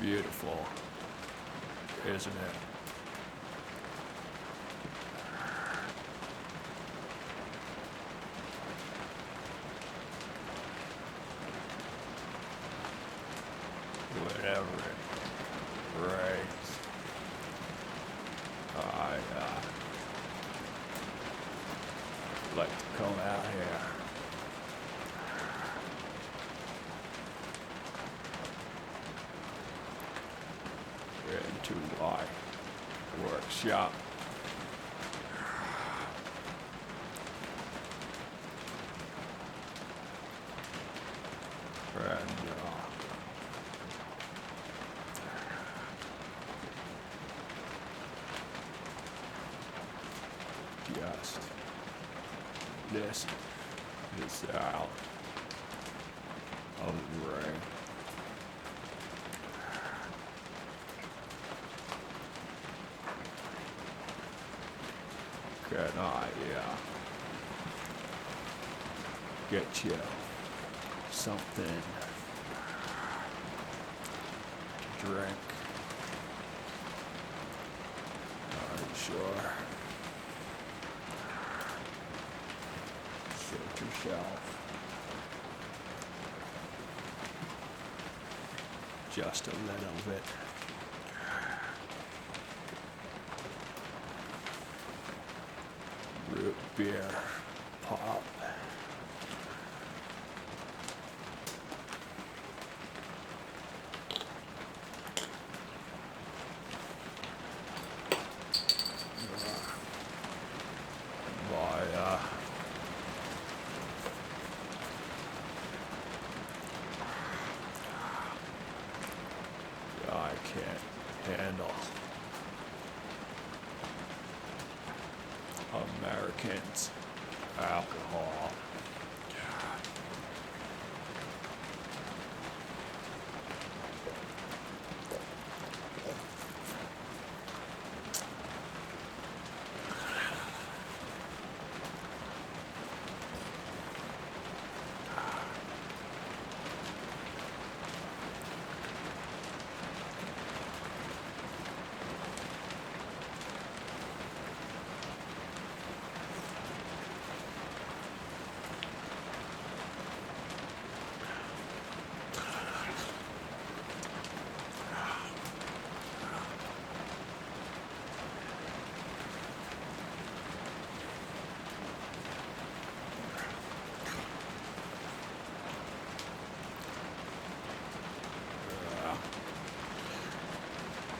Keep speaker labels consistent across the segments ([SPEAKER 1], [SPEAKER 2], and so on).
[SPEAKER 1] Beautiful, isn't it? Whenever it rains, I like to come out here. Into my workshop. And just listen to the sound of the rain. Can I get you something to drink? Are you sure? Suit yourself. Just a little bit. Root beer pop. I can't handle Americans' alcohol.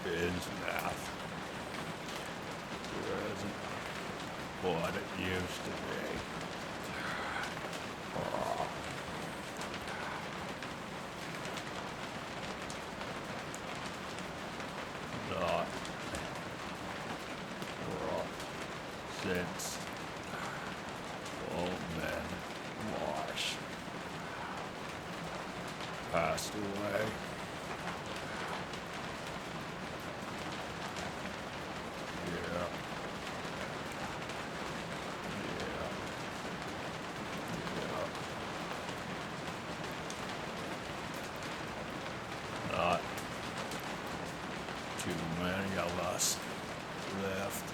[SPEAKER 1] Is math. There isn't what it used to be. Not since old man Marsh passed away. Not too many of us left.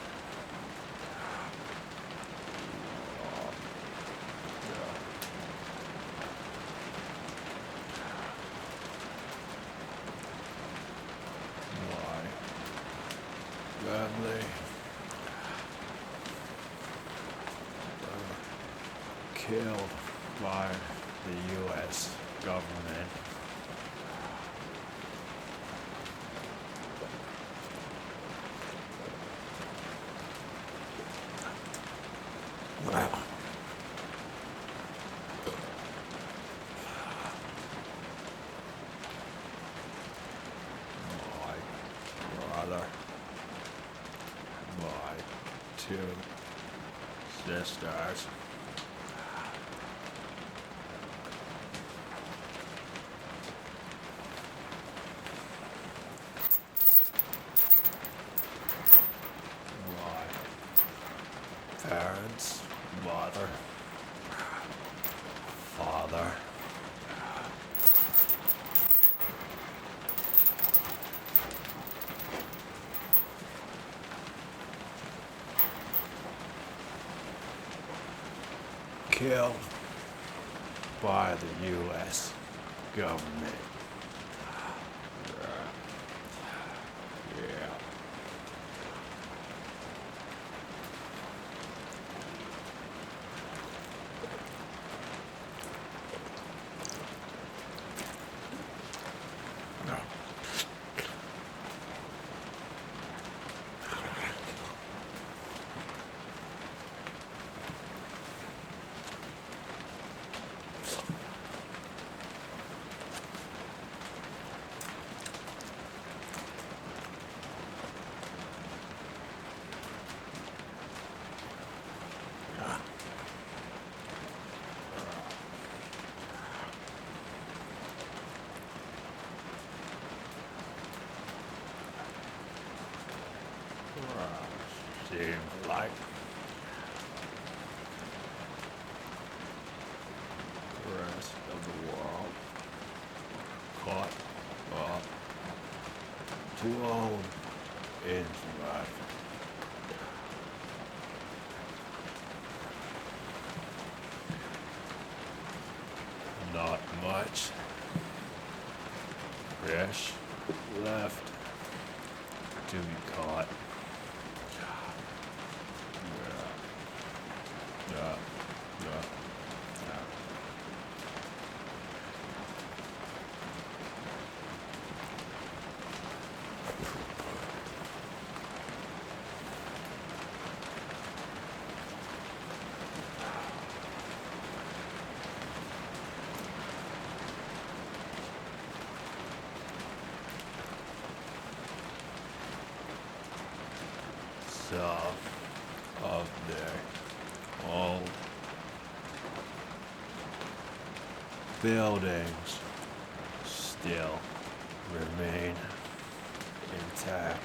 [SPEAKER 1] My family killed by the U.S. government. My brother, my two sisters, my parents, mother, father, killed by the U.S. government. Yeah. Seems like the rest of the world caught up too old in survival. Not much fish left to be caught. Yeah. Some of their old buildings still remain intact.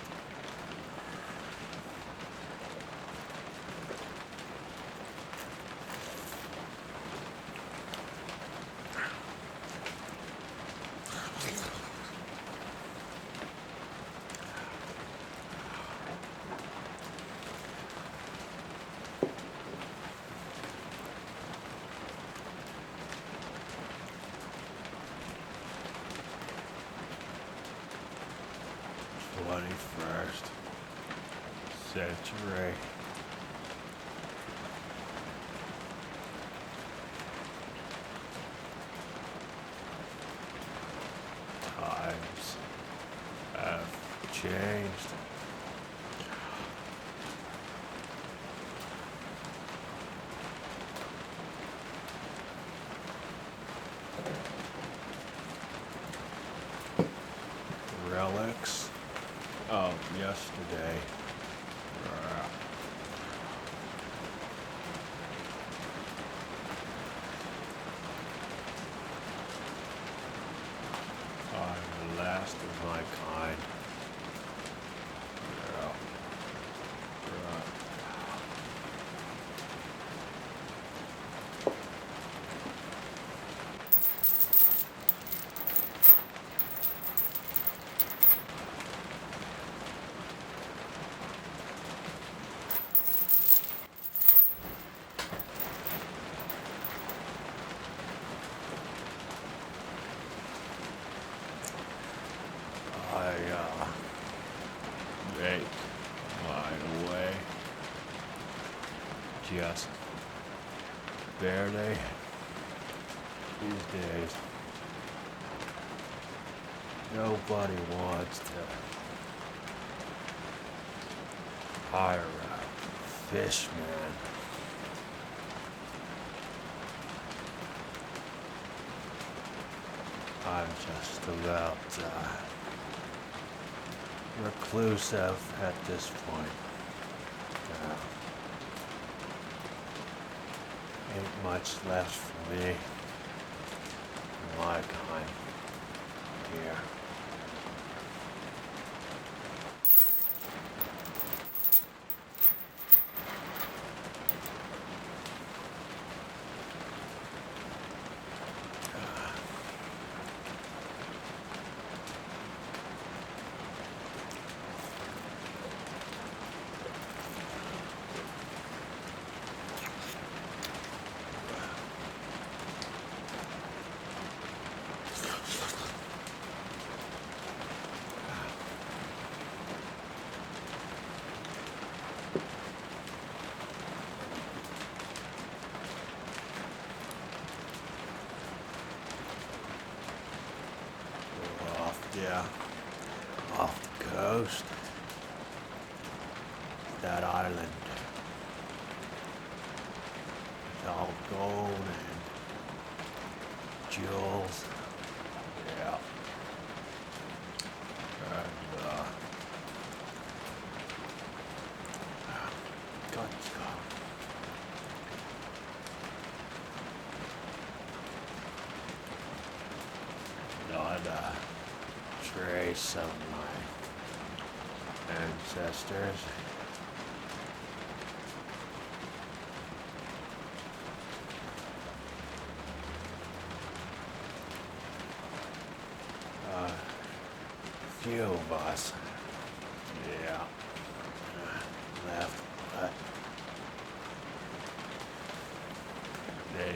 [SPEAKER 1] First century. Times have changed. Relics of yesterday. I'm the last of my kind. Make my way just barely these days. Nobody wants to hire a fishman. I'm just about reclusive at this point. Ain't much left for me, my kind, here. Yeah. Off the coast. That island. It's all gold and jewels. Yeah. And, God, not a trace of my ancestors. Few of us, yeah, left, but they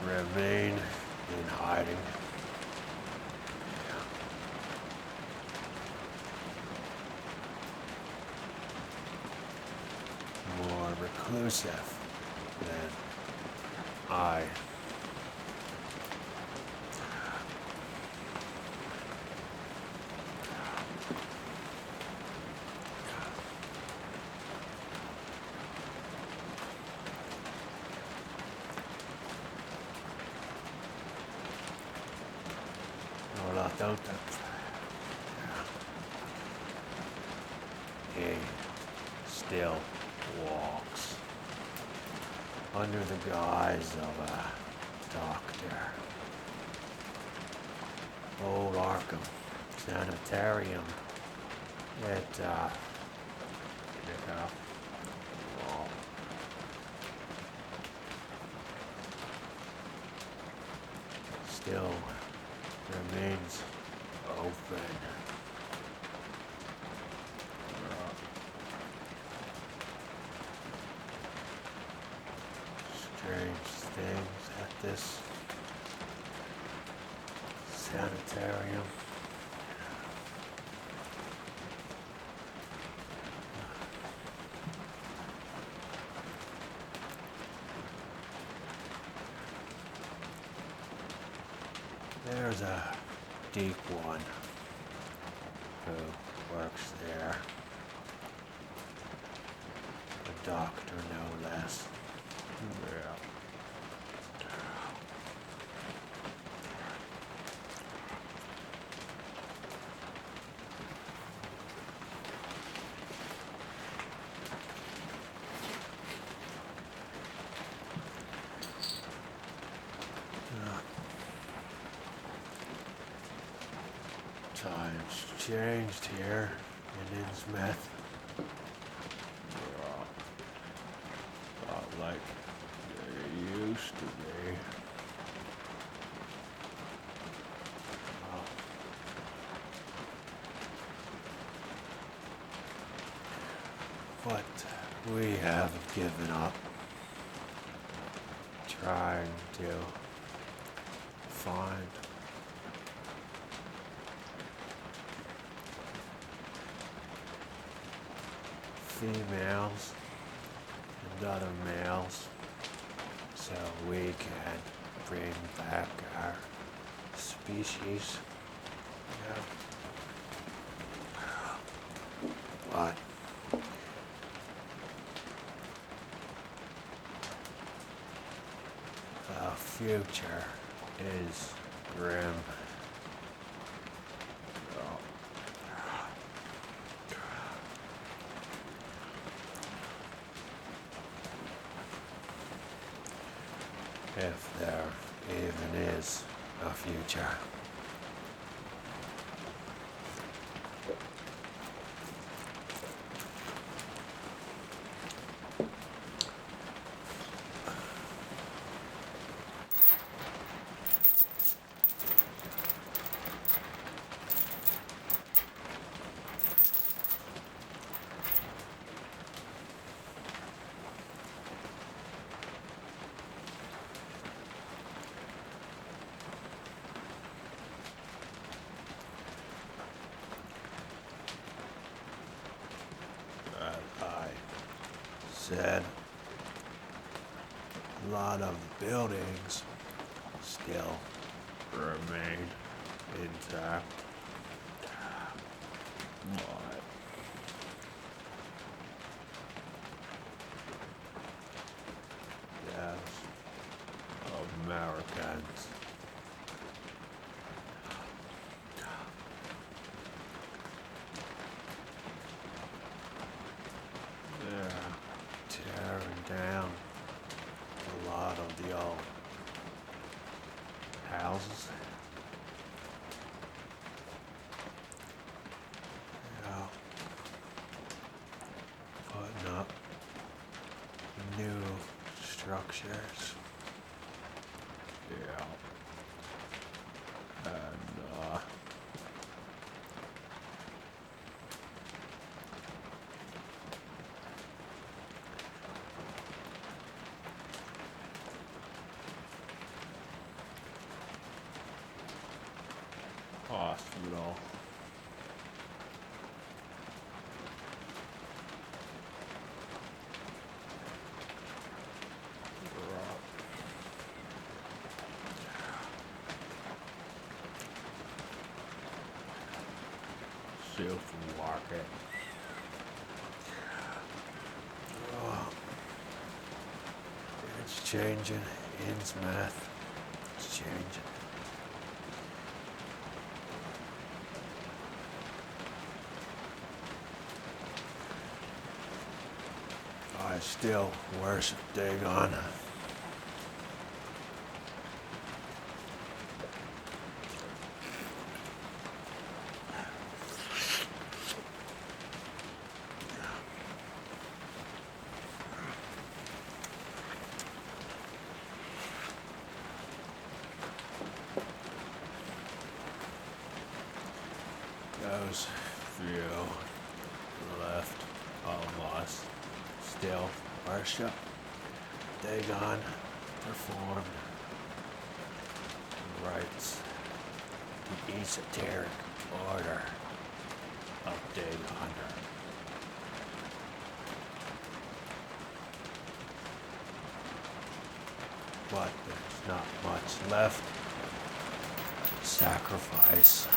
[SPEAKER 1] remain in hiding. More reclusive than I. Don't he still walks under the guise of a doctor. Old Arkham Sanitarium. Well, still remains open. Strange things at this sanitarium. There's a deep one who works there. A doctor, no less. Yeah. Times changed here in Innsmouth. Not like they used to be. But we have given up trying to find females and other males so we can bring back our species. Yeah. But the future is grim. If there even is a future. Said a lot of buildings still remain intact.
[SPEAKER 2] structures.
[SPEAKER 1] Yeah. And, hospital. Supermarket.
[SPEAKER 2] Oh, it's changing. Innsmouth. It's changing. I still worship Dagon. Those few left of us still worship Dagon, performed rites, the esoteric order of Dagon. But there's not much left. Sacrifice.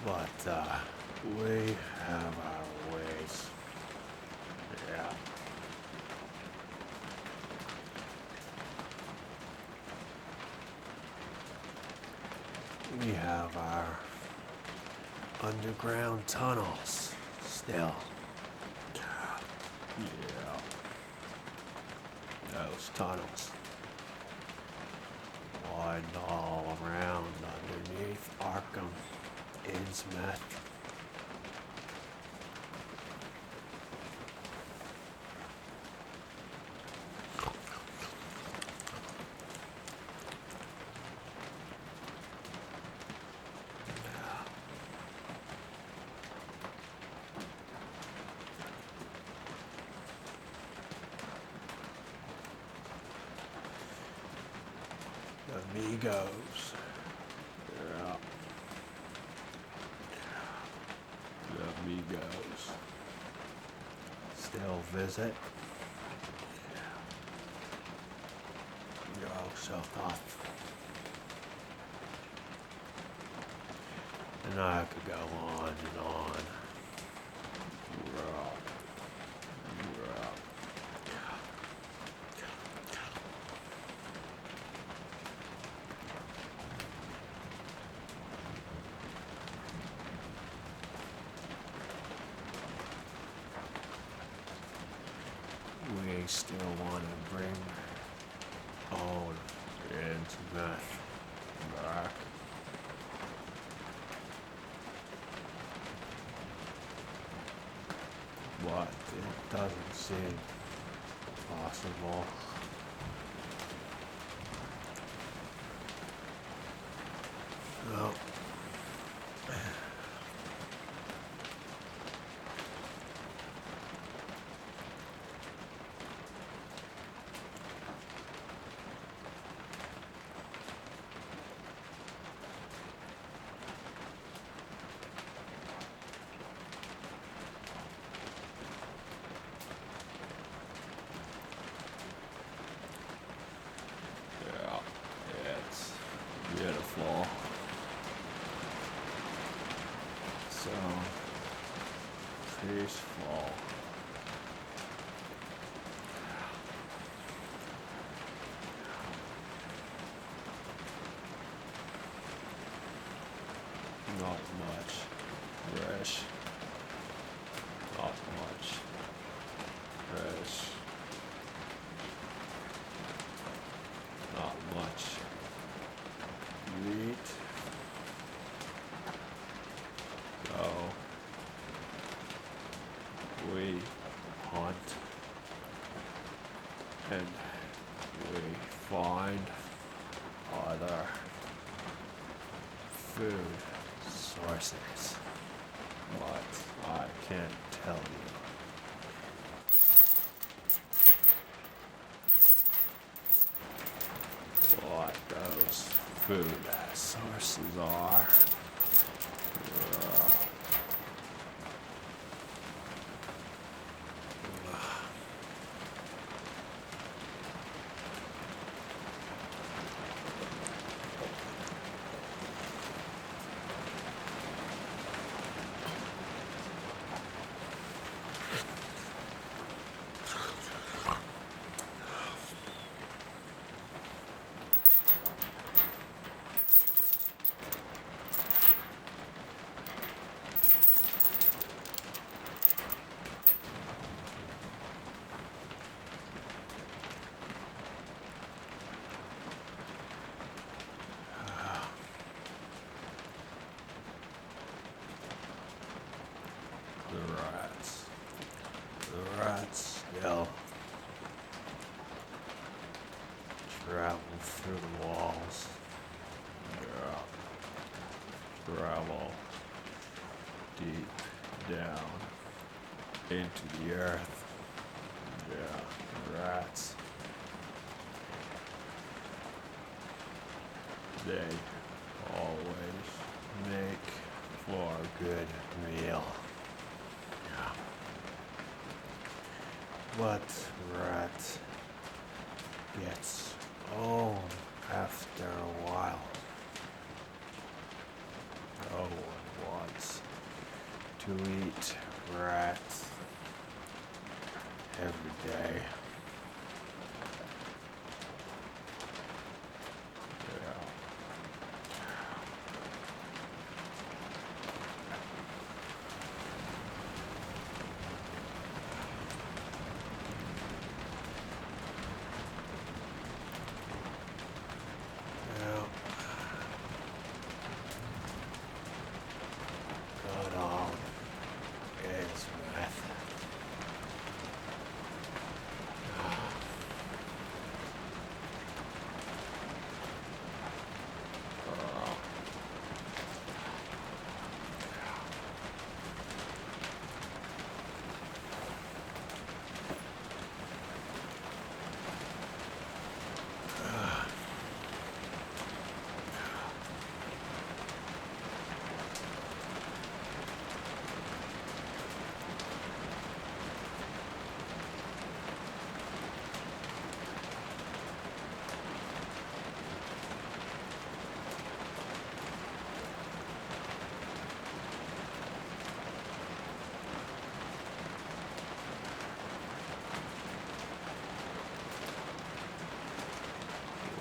[SPEAKER 2] But we have our ways. Yeah. We have our underground tunnels still.
[SPEAKER 1] Yeah.
[SPEAKER 2] Those tunnels widen all around underneath Arkham, Innsmouth. Amigos.
[SPEAKER 1] Yeah. The Amigos.
[SPEAKER 2] Still visit. You're so thoughtful. And I could go on and on.
[SPEAKER 1] Yeah. Yeah.
[SPEAKER 2] We still want to bring on Innsmouth back. But it doesn't seem possible. No.
[SPEAKER 1] Yeah. It's beautiful. So peaceful. Not much fresh
[SPEAKER 2] food sources. But I can't tell you. What those food sources are. The rats. The rats still travel through the walls. Yeah. Travel deep down into the earth. Yeah, rats. They always make for a good meal. Yeah. But rat gets old after a while. No one wants to eat rats every day. Yeah. Yeah. Good old is meth.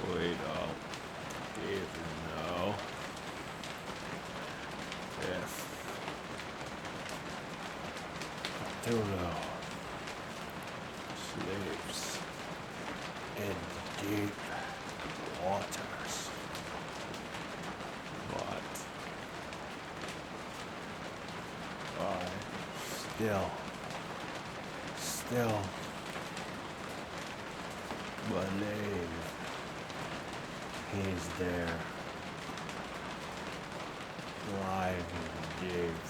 [SPEAKER 2] We don't even know if Cthulhu sleeps in deep waters, but I still believe he's there, live in the deep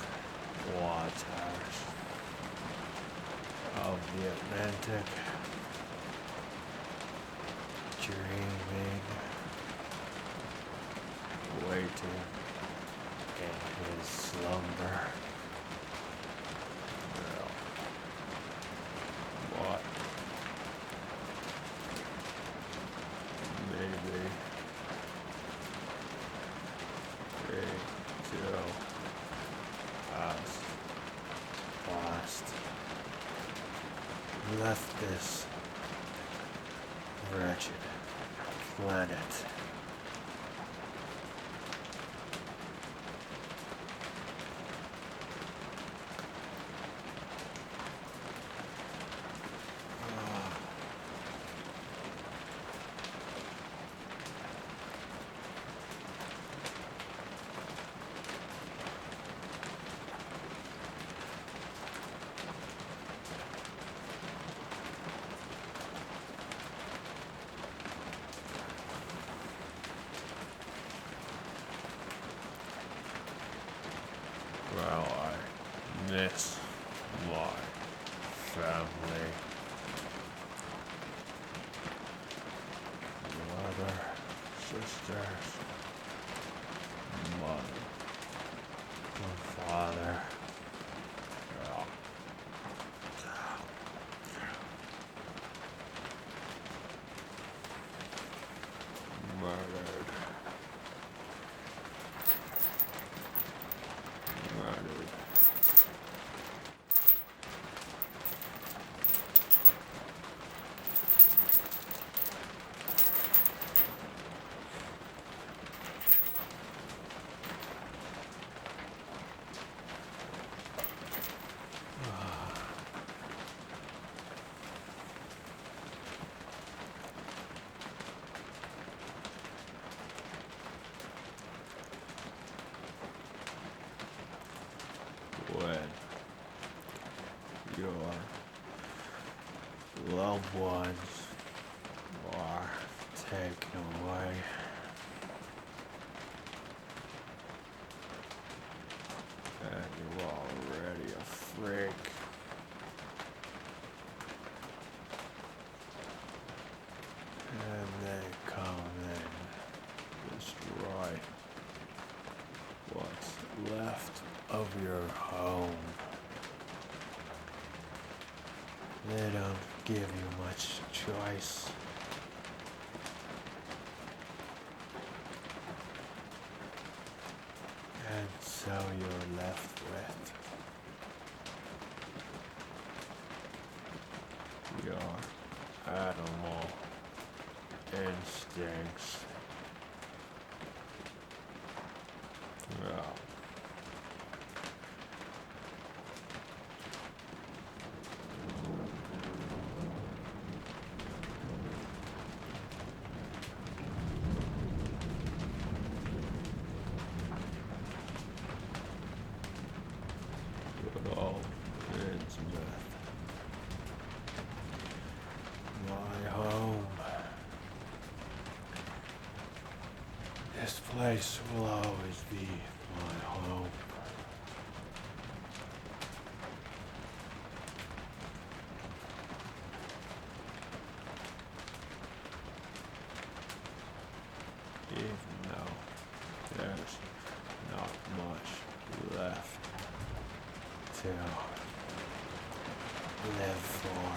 [SPEAKER 2] waters of the Atlantic, dreaming, waiting in his slumber. Well, what? Maybe they still has lost, left this wretched planet.
[SPEAKER 1] Well, I miss my family. Brother, sisters, mother, father. Yeah. Murdered. Murdered. When your loved ones are taken away, and you're already a freak, and they come and destroy what's left of your home. They don't give you much choice. And so you're left with your animal instincts. Well, it all ends with my home. This place will always be my home. Even though there's not much left to live for.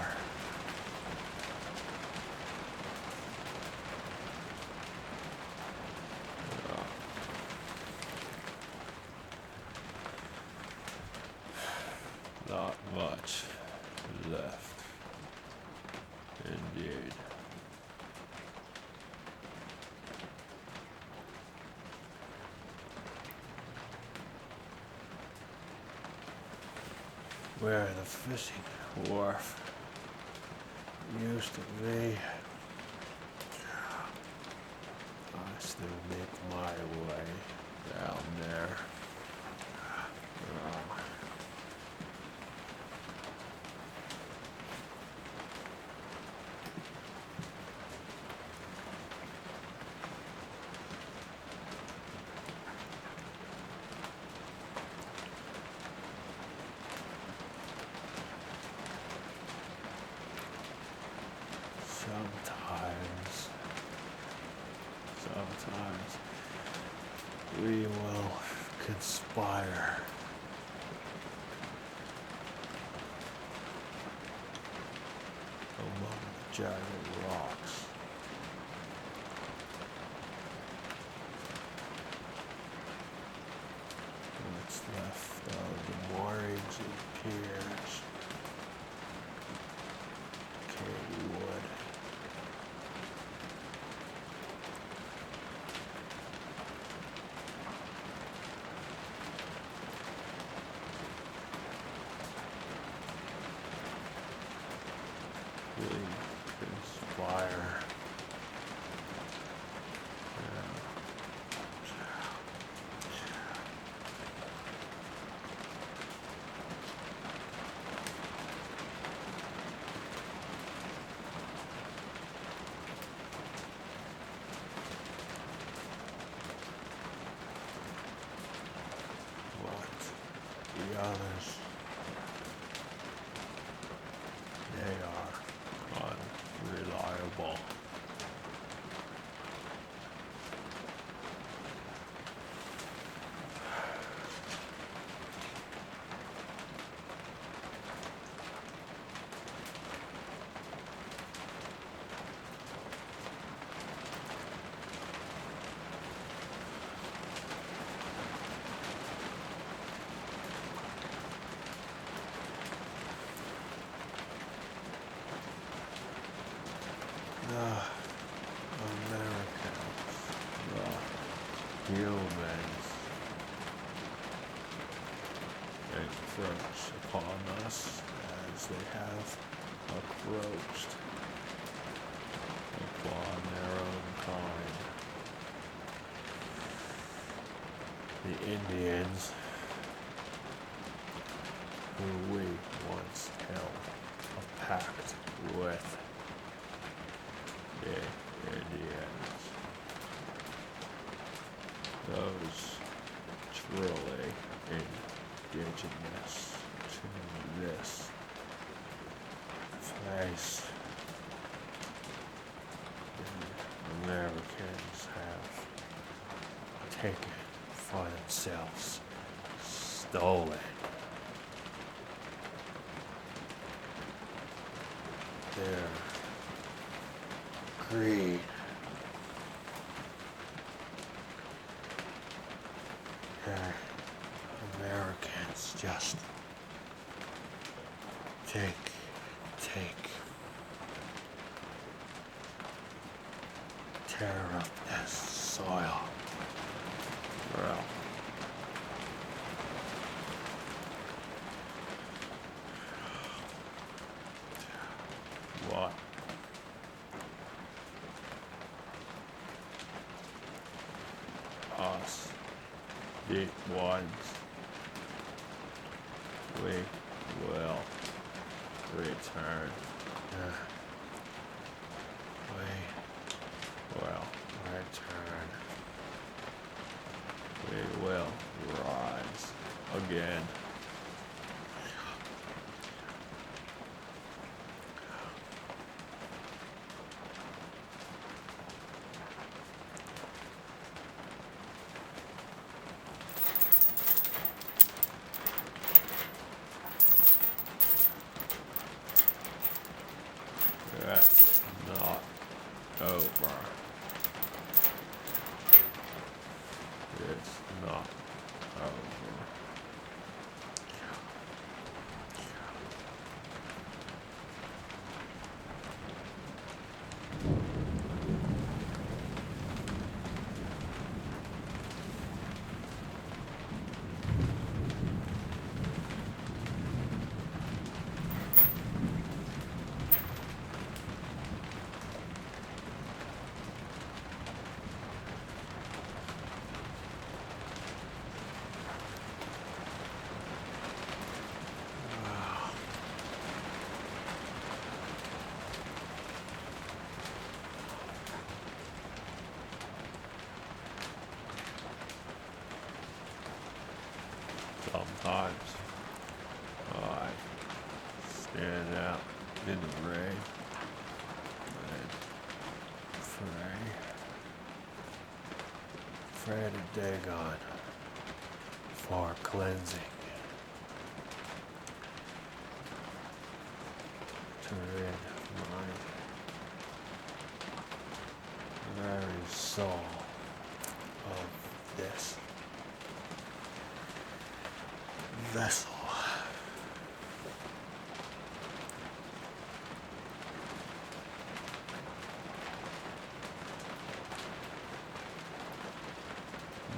[SPEAKER 1] Not much left, indeed. Where the fishing wharf used to be, I still make my way down there. Sometimes we will conspire among the jagged rocks. What's left of the moorings and piers, Katie Wood. We conspire.
[SPEAKER 2] others, they are
[SPEAKER 1] Unreliable.
[SPEAKER 2] the Americans,
[SPEAKER 1] The humans encroach upon us as they have approached upon their own kind. The Indians, who we once held a pact with, the Indians, those truly indigenous to this place, the Americans have taken for themselves, stolen
[SPEAKER 2] their greed, their Americans just take, tear up this soil.
[SPEAKER 1] well, what us deep ones, we will return.
[SPEAKER 2] We
[SPEAKER 1] Well,
[SPEAKER 2] return.
[SPEAKER 1] we will rise again. That's not over. It's not over. Sometimes I stand out in the rain and
[SPEAKER 2] Pray to Dagon for cleansing. To rid my very soul of this vessel.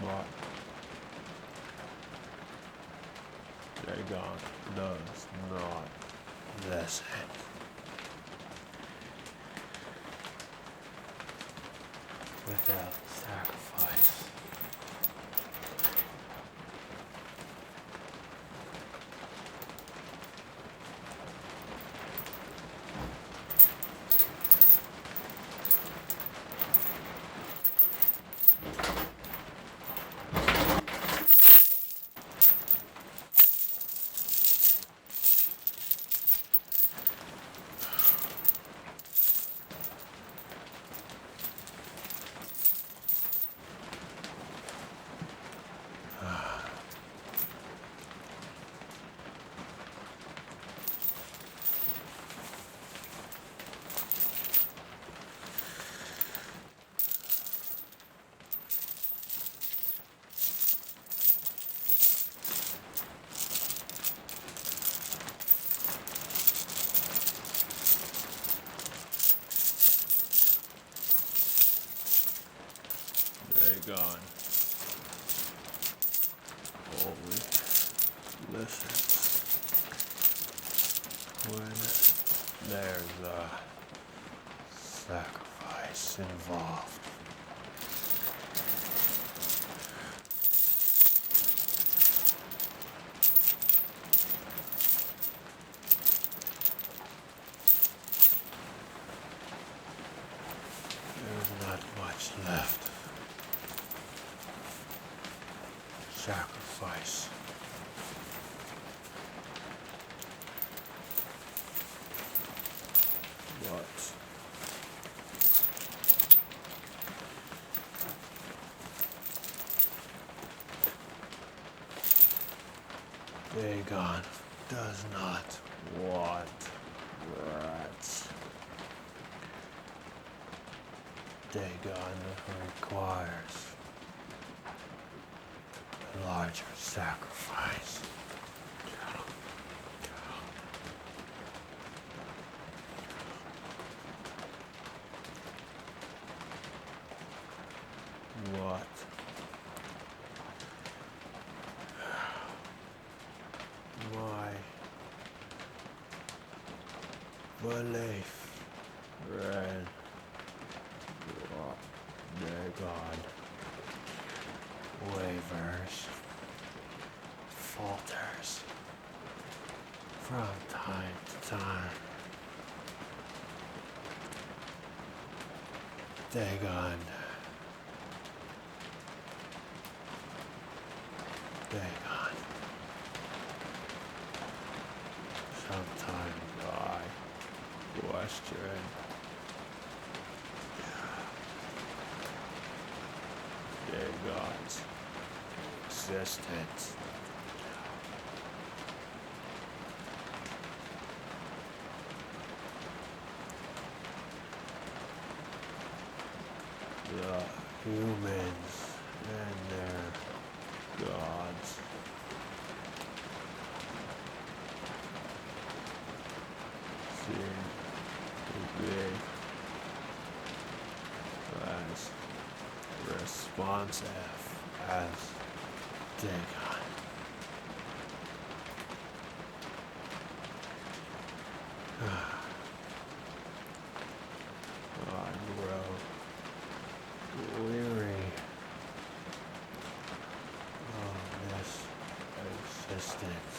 [SPEAKER 1] but Dagon does not
[SPEAKER 2] Listen. Without sacrifice.
[SPEAKER 1] Dagon only listens when there's a sacrifice involved. There's not much left. Sacrifice. But Dagon does not want rats. Dagon requires a larger sacrifice. What? My belief red Dagon wavers, falters from time to time. Dagon. Sometimes I question Dagon's existence. The humans and their gods seem to be as responsive as Dagon. I grow weary of this existence.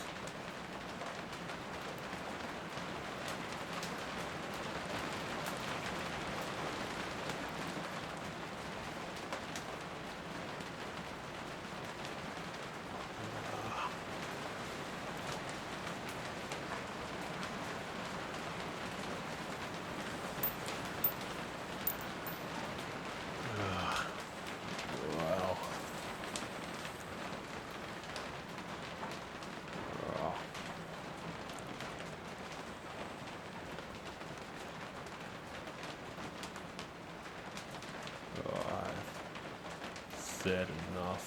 [SPEAKER 1] Well, I've said enough.